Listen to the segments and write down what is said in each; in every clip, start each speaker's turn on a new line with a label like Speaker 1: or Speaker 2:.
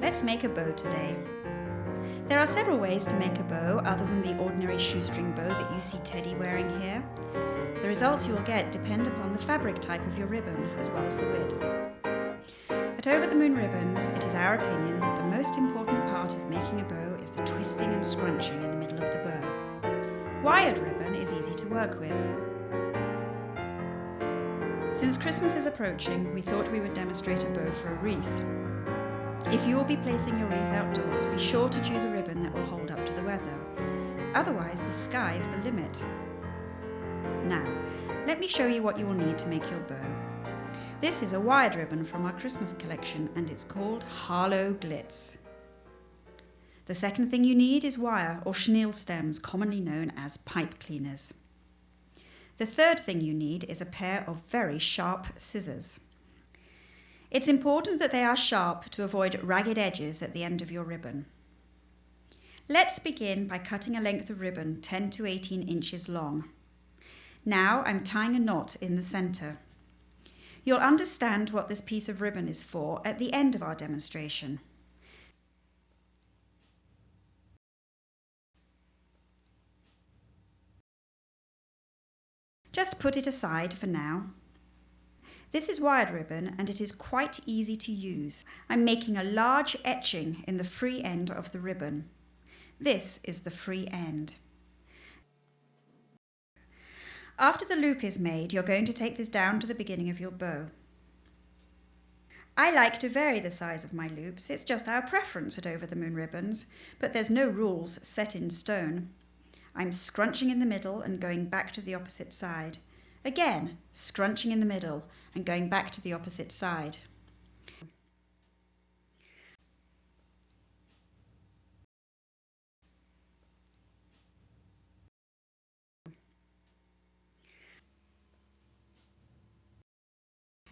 Speaker 1: Let's make a bow today. There are several ways to make a bow other than the ordinary shoestring bow that you see Teddy wearing here. The results you will get depend upon the fabric type of your ribbon as well as the width. At Over the Moon Ribbons, it is our opinion that the most important part of making a bow is the twisting and scrunching in the middle of the bow. Wired ribbon is easy to work with. Since Christmas is approaching, we thought we would demonstrate a bow for a wreath. If you will be placing your wreath outdoors, be sure to choose a ribbon that will hold up to the weather. Otherwise, the sky's the limit. Now, let me show you what you will need to make your bow. This is a wired ribbon from our Christmas collection and it's called Harlow Glitz. The second thing you need is wire or chenille stems, commonly known as pipe cleaners. The third thing you need is a pair of very sharp scissors. It's important that they are sharp to avoid ragged edges at the end of your ribbon. Let's begin by cutting a length of ribbon 10 to 18 inches long. Now I'm tying a knot in the centre. You'll understand what this piece of ribbon is for at the end of our demonstration. Just put it aside for now. This is wired ribbon and it is quite easy to use. I'm making a large etching in the free end of the ribbon. This is the free end. After the loop is made, you're going to take this down to the beginning of your bow. I like to vary the size of my loops. It's just our preference at Over the Moon Ribbons, but there's no rules set in stone. I'm scrunching in the middle and going back to the opposite side. Again, scrunching in the middle and going back to the opposite side.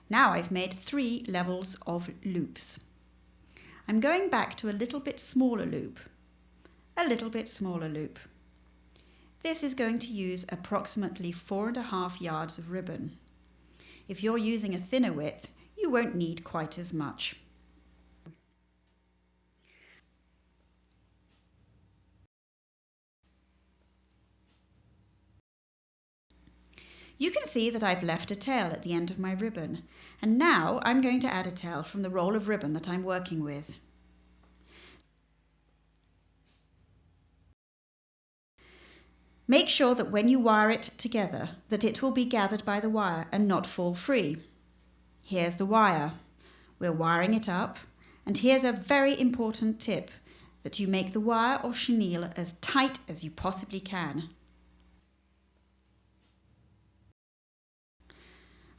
Speaker 1: Now I've made 3 levels of loops. I'm going back to a little bit smaller loop. A little bit smaller loop. This is going to use approximately 4.5 yards of ribbon. If you're using a thinner width, you won't need quite as much. You can see that I've left a tail at the end of my ribbon, and now I'm going to add a tail from the roll of ribbon that I'm working with. Make sure that when you wire it together, that it will be gathered by the wire and not fall free. Here's the wire. We're wiring it up, and here's a very important tip, that you make the wire or chenille as tight as you possibly can.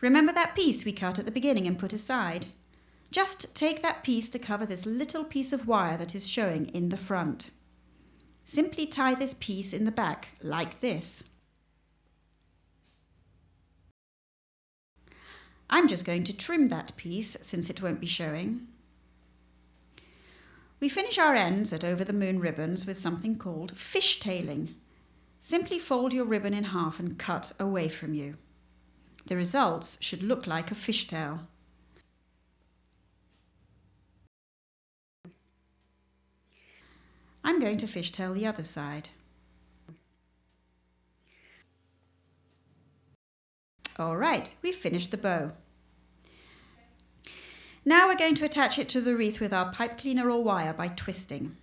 Speaker 1: Remember that piece we cut at the beginning and put aside? Just take that piece to cover this little piece of wire that is showing in the front. Simply tie this piece in the back like this. I'm just going to trim that piece since it won't be showing. We finish our ends at Over the Moon Ribbons with something called fishtailing. Simply fold your ribbon in half and cut away from you. The results should look like a fishtail. I'm going to fishtail the other side. All right, we've finished the bow. Now we're going to attach it to the wreath with our pipe cleaner or wire by twisting.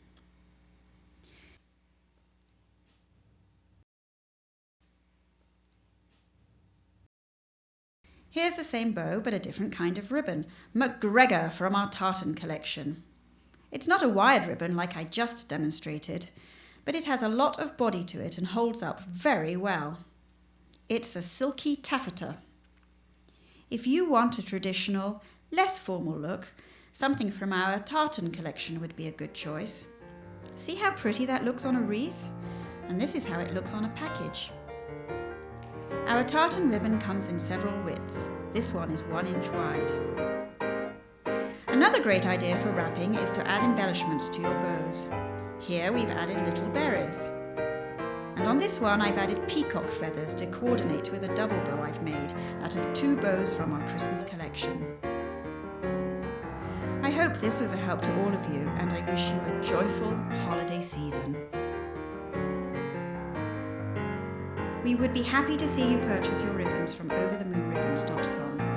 Speaker 1: Here's the same bow, but a different kind of ribbon, McGregor from our tartan collection. It's not a wired ribbon like I just demonstrated, but it has a lot of body to it and holds up very well. It's a silky taffeta. If you want a traditional, less formal look, something from our tartan collection would be a good choice. See how pretty that looks on a wreath? And this is how it looks on a package. Our tartan ribbon comes in several widths. This one is 1 inch wide. Another great idea for wrapping is to add embellishments to your bows. Here we've added little berries. And on this one I've added peacock feathers to coordinate with a double bow I've made out of 2 bows from our Christmas collection. I hope this was a help to all of you, and I wish you a joyful holiday season. We would be happy to see you purchase your ribbons from overthemoonribbons.com.